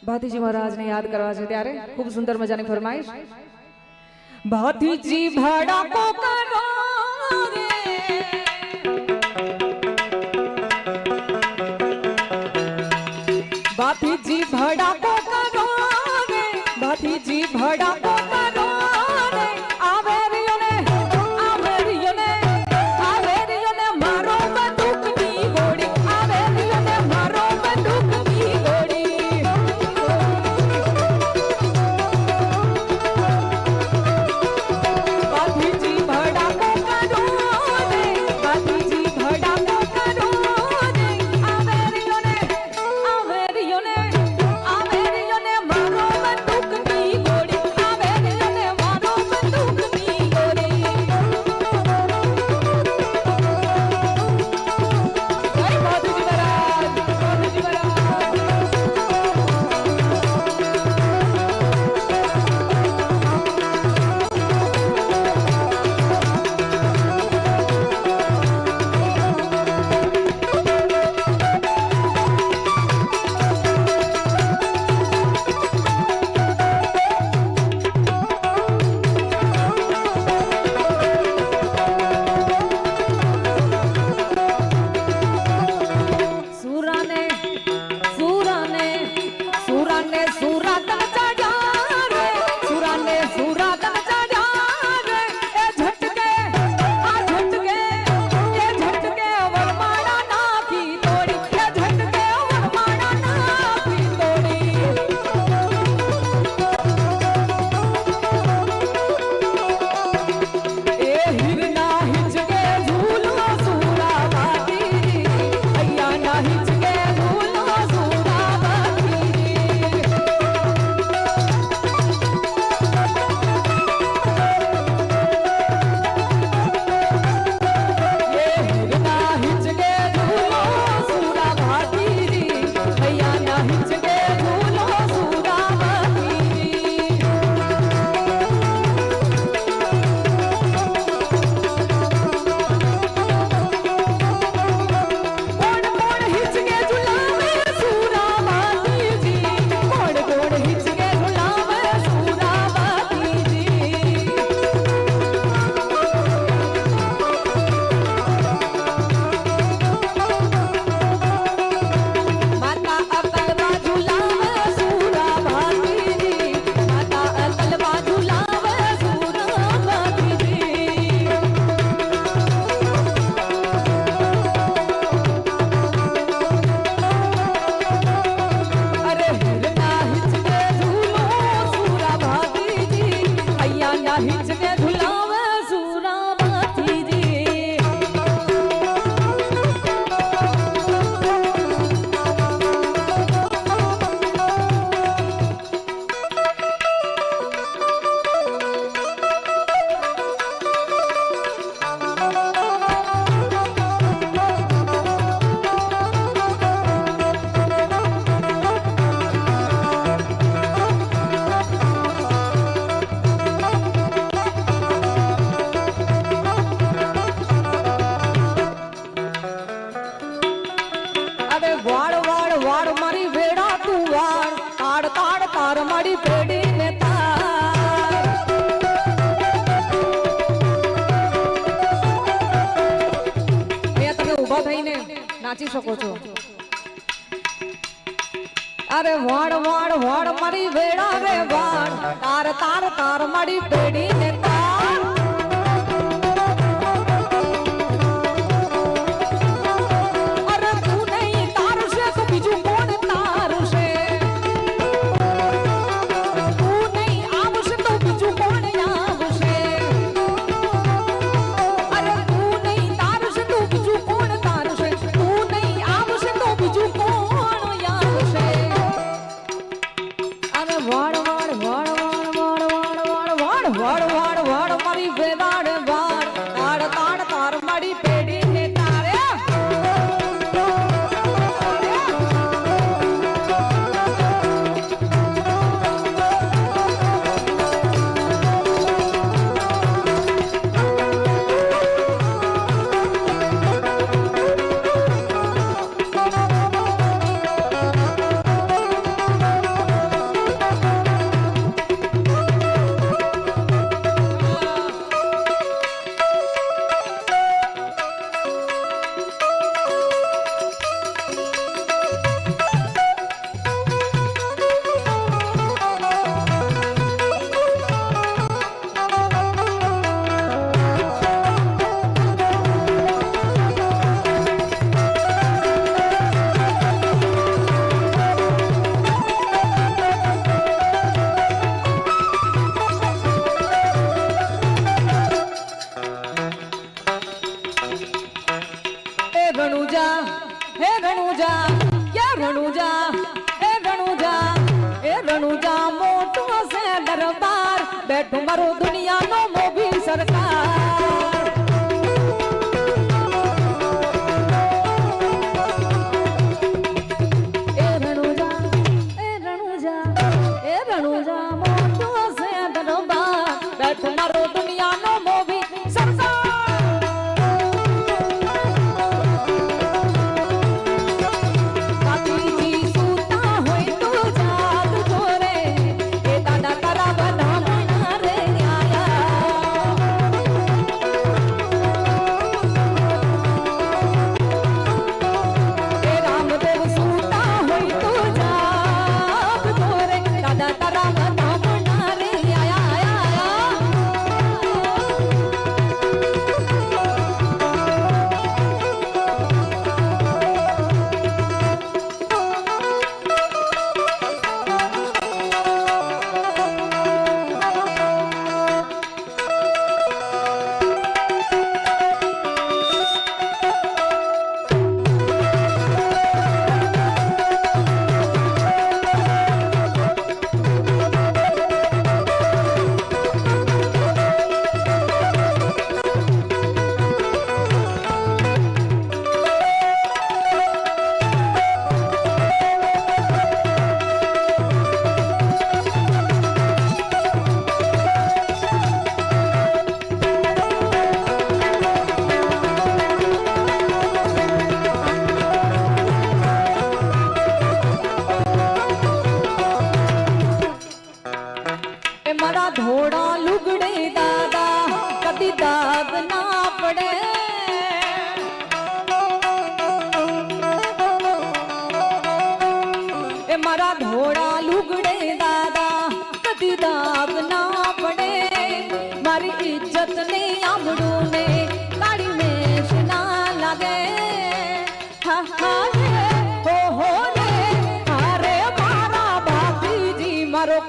ભાતીજી મહારાજને યાદ કરવા છે ત્યારે ખૂબ સુંદર મજાની ફરમાઈશ ભાતીજી ભડાકો કરો રે ભાતીજી ભડાકો કરો રે ભાતીજી ભડાકો કરો રે આવે રિયો ને મારો બંદૂકની ગોળી આવે રિયો ને મારો બંદૂકની ગોળી ભાતીજી ભડાકો કરો રે ભાતીજી ભડાકો કરો રે આવે રિયો ને મારો બંદૂકની ગોળી આવે રિયો ને મારો બંદૂકની ગોળી જય ભાતીજી મહારાજ ભાતીજી મહારાજ સુરાતન ચડ્યા રે સુરાતન ચડ્યા રે એ ઝટકે વરમાળા નાખી તોડી એ ઝટકે વરમાળા નાખી તોડી એ હિરના હિચકે ઝૂલો સુરા બાતી અહીંયા ના હિચકે ઝૂલો સુરા બાતી તાર મારી પેડી ને તાર તમે ઊભા થઈને નાચી શકો છો અરે વાડ વાડ વાડ મારી વેડા રે વાડ તાર મારી પેડી ને તાર અરે તું નહીં તારું છે તો બીજું કોણ તારું છે વાડ વાડ બેઠું મારું દુનિયાનો મોભી સરકાર એ રણુજા મોટો છે દરબાર બેઠું મારું દુનિયાનો મોભી સરકાર કાતીજી સૂતા હોય તો જાગ જોરે એ દાદા તારા બનામણા રે આયા એ રામદેવ સૂતા હોય તો જાગ જોરે દાદા તારા બનામણા રે આયા એ મારા ધોળા લુગડે દાદા કદી દાગ ના પડે એ મારા ધોળા લુગડે દાદા કદી દાગ ના પડે મારી ઇજ્જત ને આમડું ને કાળી મેશ ના લાગે હા હા રે હો રે અરે મારા બાપીજી મારો